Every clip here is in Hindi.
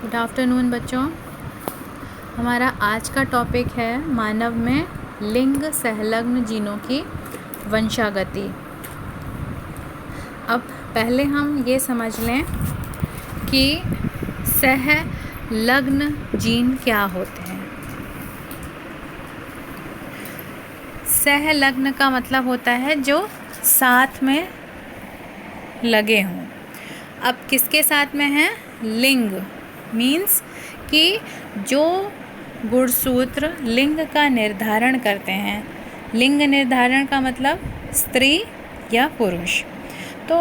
गुड आफ्टरनून बच्चों। हमारा आज का टॉपिक है मानव में लिंग संलग्न जीनों की वंशागति। अब पहले हम ये समझ लें कि सहलग्न जीन क्या होते हैं। सहलग्न का मतलब होता है जो साथ में लगे हों। अब किसके साथ में है? लिंग मीन्स कि जो गुणसूत्र लिंग का निर्धारण करते हैं। लिंग निर्धारण का मतलब स्त्री या पुरुष। तो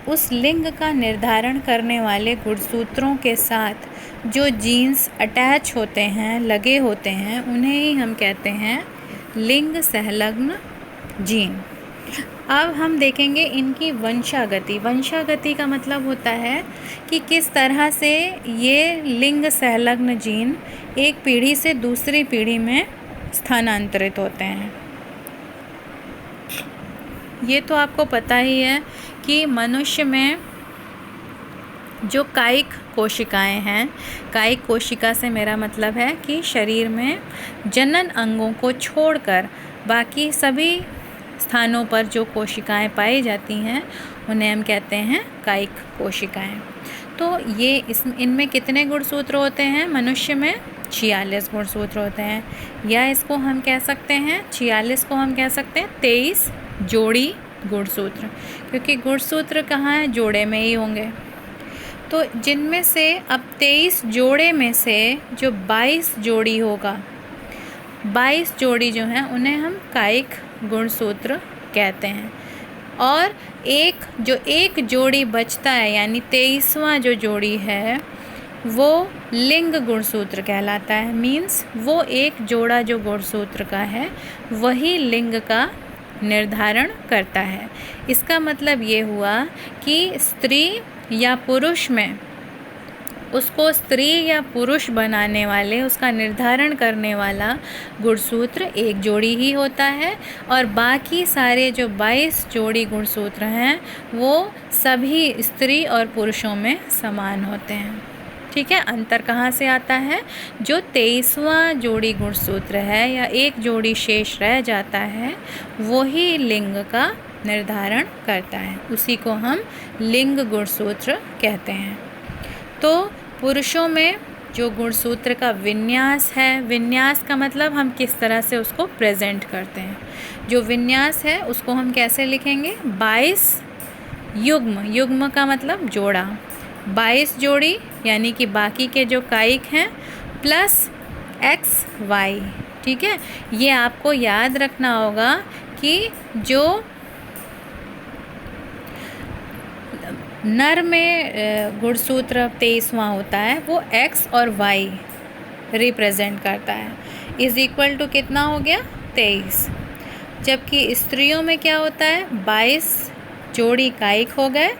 उस लिंग का निर्धारण करने वाले गुणसूत्रों के साथ जो जीन्स अटैच होते हैं, लगे होते हैं, उन्हें ही हम कहते हैं लिंग संलग्न जीन। अब हम देखेंगे इनकी वंशागति। वंशागति का मतलब होता है कि किस तरह से ये लिंग संलग्न जीन एक पीढ़ी से दूसरी पीढ़ी में स्थानांतरित होते हैं। ये तो आपको पता ही है कि मनुष्य में जो कायिक कोशिकाएं हैं, कायिक कोशिका से मेरा मतलब है कि शरीर में जनन अंगों को छोड़कर बाकी सभी स्थानों पर जो कोशिकाएं पाई जाती हैं उन्हें हम कहते हैं कायिक कोशिकाएं। तो ये इनमें कितने गुणसूत्र होते हैं? मनुष्य में 46 गुणसूत्र होते हैं, या इसको हम कह सकते हैं 46 को हम कह सकते हैं 23 जोड़ी गुणसूत्र, क्योंकि गुणसूत्र कहाँ है? जोड़े में ही होंगे। तो जिनमें से अब 23 जोड़े में से जो 22 जोड़ी होगा, 22 जोड़ी जो हैं उन्हें हम कायिक गुणसूत्र कहते हैं। और एक जोड़ी बचता है, यानी 23वां जो जोड़ी है वो लिंग गुणसूत्र कहलाता है। मीन्स वो एक जोड़ा जो गुणसूत्र का है वही लिंग का निर्धारण करता है। इसका मतलब ये हुआ कि स्त्री या पुरुष में उसको स्त्री या पुरुष बनाने वाले, उसका निर्धारण करने वाला गुणसूत्र एक जोड़ी ही होता है, और बाकी सारे जो 22 जोड़ी गुणसूत्र हैं वो सभी स्त्री और पुरुषों में समान होते हैं। ठीक है, अंतर कहाँ से आता है? जो 23वां जोड़ी गुणसूत्र है या एक जोड़ी शेष रह जाता है वो ही लिंग का निर्धारण करता है, उसी को हम लिंग गुणसूत्र कहते हैं। तो पुरुषों में जो गुणसूत्र का विन्यास है, विन्यास का मतलब हम किस तरह से उसको प्रेजेंट करते हैं। जो विन्यास है उसको हम कैसे लिखेंगे? 22 युग्म, युग्म का मतलब जोड़ा, 22 जोड़ी यानी कि बाकी के जो कायिक हैं प्लस XY। ठीक है, ये आपको याद रखना होगा कि जो नर में गुणसूत्र 23वां होता है वो X और Y रिप्रेजेंट करता है, इज इक्वल टू कितना हो गया? 23। जबकि स्त्रियों में क्या होता है? 22 जोड़ी कायिक हो गए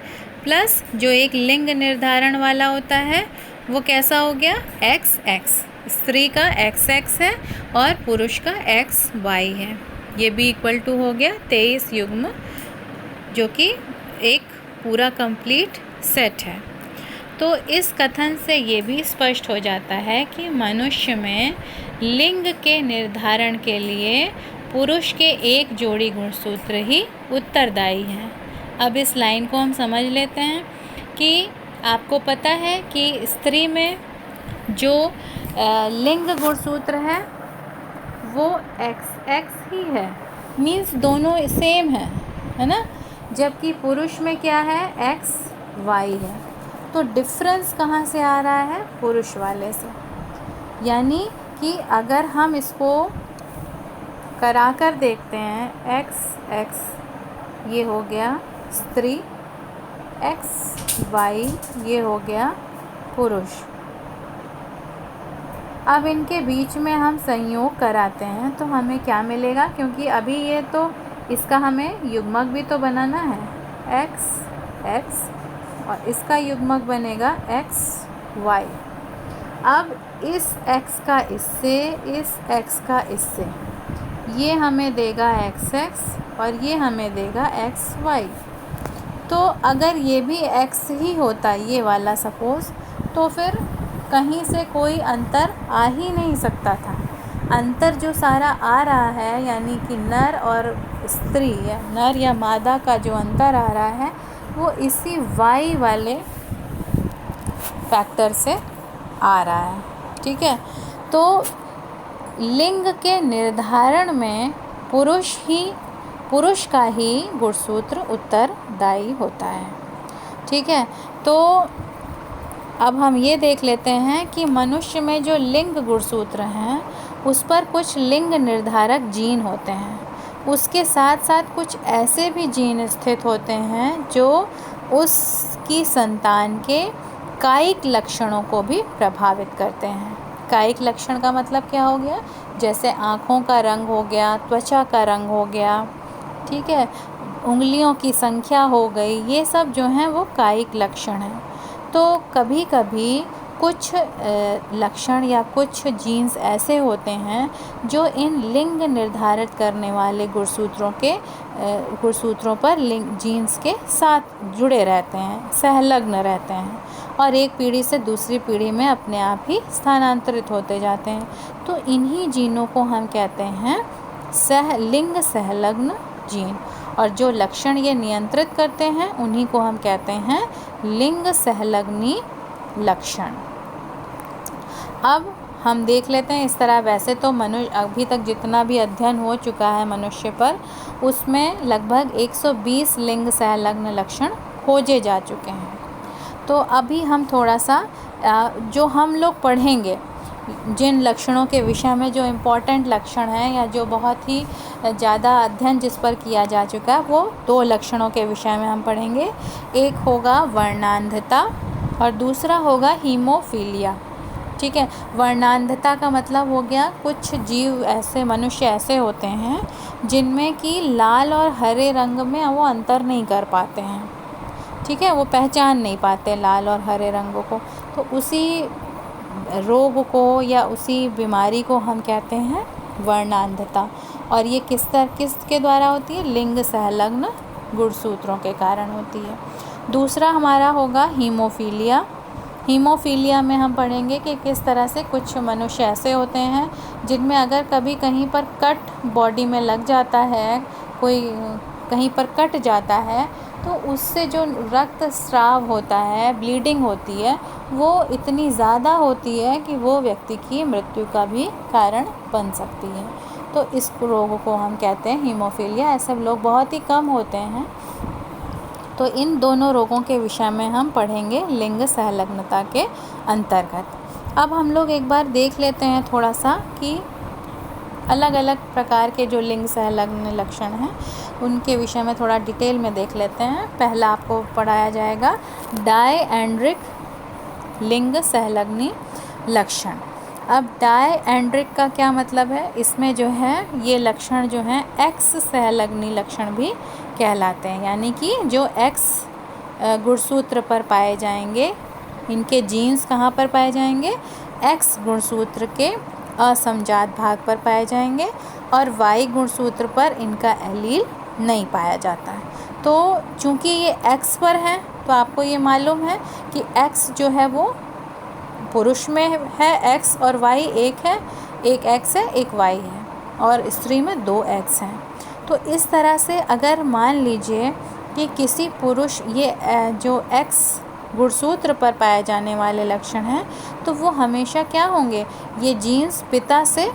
प्लस जो एक लिंग निर्धारण वाला होता है वो कैसा हो गया? XX। स्त्री का XX है और पुरुष का XY है। ये भी इक्वल टू हो गया 23 युग्म, जो कि एक पूरा कंप्लीट सेट है। तो इस कथन से ये भी स्पष्ट हो जाता है कि मनुष्य में लिंग के निर्धारण के लिए पुरुष के एक जोड़ी गुणसूत्र ही उत्तरदायी हैं। अब इस लाइन को हम समझ लेते हैं कि आपको पता है कि स्त्री में जो लिंग गुणसूत्र है वो XX ही है, मीन्स दोनों सेम है ना, जबकि पुरुष में क्या है? XY है। तो डिफरेंस कहाँ से आ रहा है? पुरुष वाले से। यानी कि अगर हम इसको करा कर देखते हैं, XX ये हो गया स्त्री, XY ये हो गया पुरुष। अब इनके बीच में हम संयोग कराते हैं तो हमें क्या मिलेगा? क्योंकि अभी ये तो इसका हमें युग्मक भी तो बनाना है, XX, और इसका युग्मक बनेगा XY। अब इस X का इससे, इस X का इससे, ये हमें देगा XX और ये हमें देगा XY। तो अगर ये भी X ही होता, ये वाला सपोज़, तो फिर कहीं से कोई अंतर आ ही नहीं सकता था। अंतर जो सारा आ रहा है यानी कि नर और स्त्री या नर या मादा का जो अंतर आ रहा है वो इसी वाई वाले फैक्टर से आ रहा है। ठीक है, तो लिंग के निर्धारण में पुरुष का ही गुणसूत्र उत्तरदायी होता है। ठीक है, तो अब हम ये देख लेते हैं कि मनुष्य में जो लिंग गुणसूत्र हैं उस पर कुछ लिंग निर्धारक जीन होते हैं। उसके साथ साथ कुछ ऐसे भी जीन स्थित होते हैं जो उसकी संतान के कायिक लक्षणों को भी प्रभावित करते हैं। कायिक लक्षण का मतलब क्या हो गया? जैसे आँखों का रंग हो गया, त्वचा का रंग हो गया, ठीक है, उंगलियों की संख्या हो गई, ये सब जो हैं वो कायिक लक्षण हैं। तो कभी कभी कुछ लक्षण या कुछ जीन्स ऐसे होते हैं जो इन लिंग निर्धारित करने वाले गुणसूत्रों पर लिंग जीन्स के साथ जुड़े रहते हैं, संलग्न रहते हैं और एक पीढ़ी से दूसरी पीढ़ी में अपने आप ही स्थानांतरित होते जाते हैं। तो इन्हीं जीनों को हम कहते हैं लिंग संलग्न जीन, और जो लक्षण ये नियंत्रित करते हैं उन्हीं को हम कहते हैं लिंग संलग्नी लक्षण। अब हम देख लेते हैं इस तरह। वैसे तो मनुष्य अभी तक जितना भी अध्ययन हो चुका है मनुष्य पर, उसमें लगभग 120 लिंग संलग्न लक्षण खोजे जा चुके हैं। तो अभी हम थोड़ा सा जो हम लोग पढ़ेंगे जिन लक्षणों के विषय में, जो इम्पोर्टेंट लक्षण हैं या जो बहुत ही ज़्यादा अध्ययन जिस पर किया जा चुका है, वो 2 लक्षणों के विषय में हम पढ़ेंगे। एक होगा वर्णांधता और दूसरा होगा हीमोफीलिया। ठीक है, वर्णांधता का मतलब हो गया कुछ जीव ऐसे, मनुष्य ऐसे होते हैं जिनमें कि लाल और हरे रंग में वो अंतर नहीं कर पाते हैं। ठीक है, वो पहचान नहीं पाते लाल और हरे रंगों को। तो उसी रोग को या उसी बीमारी को हम कहते हैं वर्णांधता। और ये किसके द्वारा होती है? लिंग संलग्न गुणसूत्रों के कारण होती है। दूसरा हमारा होगा हीमोफीलिया। हीमोफीलिया में हम पढ़ेंगे कि किस तरह से कुछ मनुष्य ऐसे होते हैं जिनमें अगर कभी कहीं पर कट बॉडी में लग जाता है, कोई कहीं पर कट जाता है, तो उससे जो रक्त स्राव होता है, ब्लीडिंग होती है, वो इतनी ज़्यादा होती है कि वो व्यक्ति की मृत्यु का भी कारण बन सकती है। तो इस रोग को हम कहते हैं हीमोफीलिया। ऐसे लोग बहुत ही कम होते हैं। तो इन दोनों रोगों के विषय में हम पढ़ेंगे लिंग संलग्नता के अंतर्गत। अब हम लोग एक बार देख लेते हैं थोड़ा सा कि अलग अलग प्रकार के जो लिंग संलग्न लक्षण हैं उनके विषय में थोड़ा डिटेल में देख लेते हैं। पहला आपको पढ़ाया जाएगा डायएंड्रिक लिंग संलग्नी लक्षण। अब डायएंड्रिक का क्या मतलब है? इसमें जो है ये लक्षण जो हैं एक्स संलग्नी लक्षण भी कहलाते हैं, यानी कि जो एक्स गुणसूत्र पर पाए जाएंगे, इनके जीन्स कहाँ पर पाए जाएंगे? एक्स गुणसूत्र के असमजात भाग पर पाए जाएंगे और वाई गुणसूत्र पर इनका एलील नहीं पाया जाता है। तो चूंकि ये एक्स पर है तो आपको ये मालूम है कि एक्स जो है वो पुरुष में है एक्स और वाई एक है, एक एक्स है एक वाई है, और स्त्री में 2 एक्स हैं। तो इस तरह से अगर मान लीजिए कि किसी पुरुष ये जो एक्स गुणसूत्र पर पाए जाने वाले लक्षण हैं, तो वो हमेशा क्या होंगे? ये जीन्स पिता से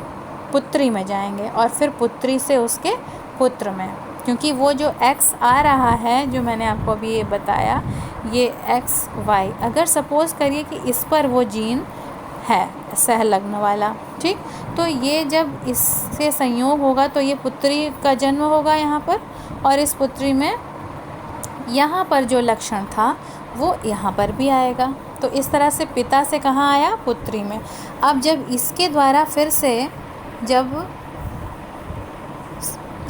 पुत्री में जाएंगे और फिर पुत्री से उसके पुत्र में, क्योंकि वो जो एक्स आ रहा है, जो मैंने आपको अभी ये बताया, ये एक्स वाई, अगर सपोज़ करिए कि इस पर वो जीन है सहलग्न वाला, ठीक, तो ये जब इससे संयोग होगा तो ये पुत्री का जन्म होगा यहाँ पर, और इस पुत्री में यहाँ पर जो लक्षण था वो यहाँ पर भी आएगा। तो इस तरह से पिता से कहाँ आया? पुत्री में। अब जब इसके द्वारा फिर से, जब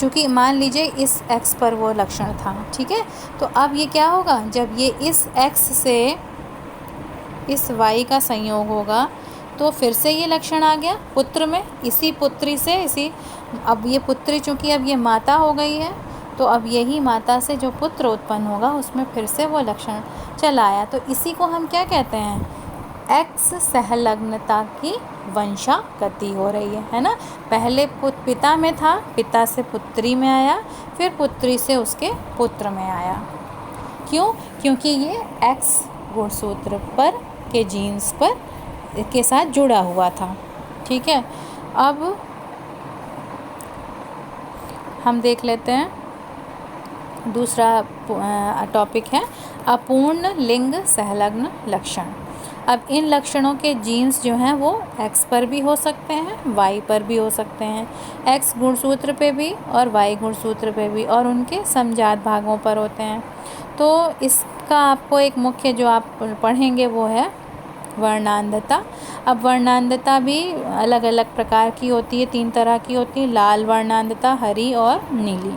चूँकि मान लीजिए इस एक्स पर वो लक्षण था, ठीक है, तो अब ये क्या होगा? जब ये इस एक्स से इस वाई का संयोग होगा तो फिर से ये लक्षण आ गया पुत्र में, इसी पुत्री से अब ये पुत्री चूँकि अब ये माता हो गई है, तो अब यही माता से जो पुत्र उत्पन्न होगा उसमें फिर से वो लक्षण चला आया। तो इसी को हम क्या कहते हैं? एक्स सहलग्नता की वंशागति हो रही है ना। पहले पिता में था, पिता से पुत्री में आया, फिर पुत्री से उसके पुत्र में आया। क्यों? क्योंकि ये एक्स गुणसूत्र पर के जीन्स पर के साथ जुड़ा हुआ था। ठीक है, अब हम देख लेते हैं दूसरा टॉपिक है अपूर्ण लिंग सहलग्न लक्षण। अब इन लक्षणों के जीन्स जो हैं वो एक्स पर भी हो सकते हैं, वाई पर भी हो सकते हैं, एक्स गुणसूत्र पे भी और वाई गुणसूत्र पे भी, और उनके समजात भागों पर होते हैं। तो इसका आपको एक मुख्य जो आप पढ़ेंगे वो है वर्णांधता। अब वर्णांधता भी अलग अलग प्रकार की होती है, 3 तरह की होती है, लाल वर्णांधता, हरी और नीली।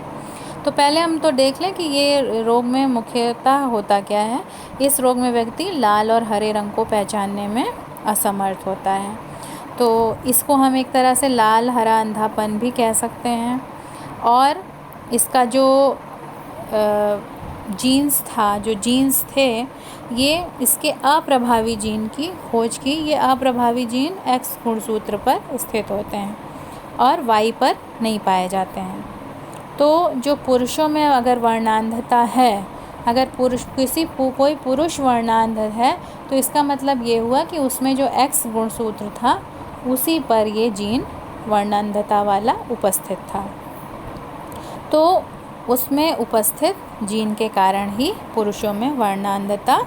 तो पहले हम तो देख लें कि ये रोग में मुख्यतः होता क्या है। इस रोग में व्यक्ति लाल और हरे रंग को पहचानने में असमर्थ होता है। तो इसको हम एक तरह से लाल हरा अंधापन भी कह सकते हैं। और इसका जो जीन्स थे, ये इसके अप्रभावी जीन की खोज की। ये अप्रभावी जीन एक्स गुणसूत्र पर स्थित होते हैं और वाई पर नहीं पाए जाते हैं। तो जो पुरुषों में अगर वर्णांधता है, अगर कोई पुरुष वर्णांध है, तो इसका मतलब ये हुआ कि उसमें जो एक्स गुणसूत्र था उसी पर ये जीन वर्णांधता वाला उपस्थित था। तो उसमें उपस्थित जीन के कारण ही पुरुषों में वर्णांधता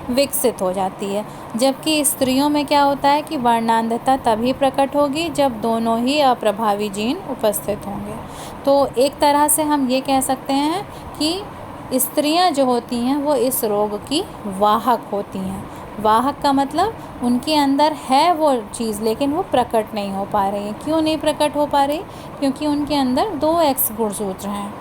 विकसित हो जाती है। जबकि स्त्रियों में क्या होता है कि वर्णांधता तभी प्रकट होगी जब दोनों ही अप्रभावी जीन उपस्थित होंगे। तो एक तरह से हम ये कह सकते हैं कि स्त्रियां जो होती हैं वो इस रोग की वाहक होती हैं। वाहक का मतलब उनके अंदर है वो चीज़, लेकिन वो प्रकट नहीं हो पा रही है। क्यों नहीं प्रकट हो पा रही? क्योंकि उनके अंदर 2 एक्स गुणसूत्र हैं,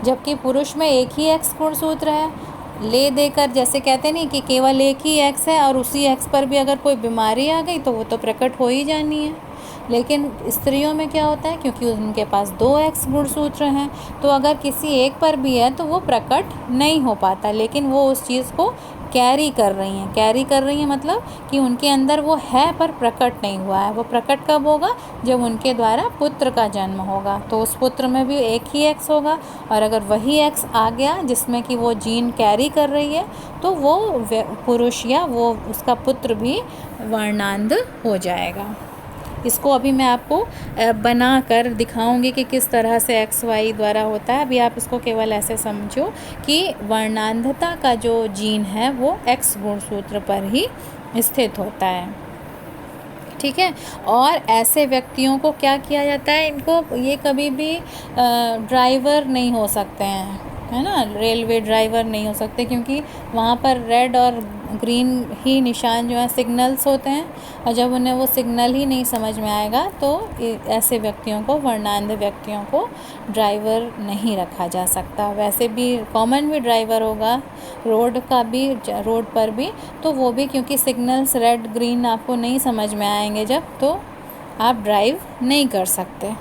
जबकि पुरुष में एक ही एक्स गुणसूत्र है। ले देकर जैसे कहते नहीं कि केवल एक ही एक्स है और उसी एक्स पर भी अगर कोई बीमारी आ गई तो वो तो प्रकट हो ही जानी है। लेकिन स्त्रियों में क्या होता है, क्योंकि उनके पास 2 एक्स गुणसूत्र हैं, तो अगर किसी एक पर भी है तो वो प्रकट नहीं हो पाता, लेकिन वो उस चीज़ को कैरी कर रही हैं मतलब कि उनके अंदर वो है पर प्रकट नहीं हुआ है। वो प्रकट कब होगा? जब उनके द्वारा पुत्र का जन्म होगा, तो उस पुत्र में भी एक ही एक्स होगा, और अगर वही एक्स आ गया जिसमें कि वो जीन कैरी कर रही है, तो वो पुरुष या वो उसका पुत्र भी वर्णांध हो जाएगा। इसको अभी मैं आपको बना कर दिखाऊंगी कि किस तरह से एक्स वाई द्वारा होता है। अभी आप इसको केवल ऐसे समझो कि वर्णांधता का जो जीन है वो एक्स गुणसूत्र पर ही स्थित होता है। ठीक है, और ऐसे व्यक्तियों को क्या किया जाता है, इनको ये कभी भी ड्राइवर नहीं हो सकते हैं, है ना, रेलवे ड्राइवर नहीं हो सकते, क्योंकि वहाँ पर रेड और ग्रीन ही निशान जो है सिग्नल्स होते हैं, और जब उन्हें वो सिग्नल ही नहीं समझ में आएगा तो ऐसे व्यक्तियों को, वर्णांध व्यक्तियों को ड्राइवर नहीं रखा जा सकता। वैसे भी कॉमन भी ड्राइवर होगा रोड पर भी, तो वो भी क्योंकि सिग्नल्स रेड ग्रीन आपको नहीं समझ में आएंगे जब, तो आप ड्राइव नहीं कर सकते।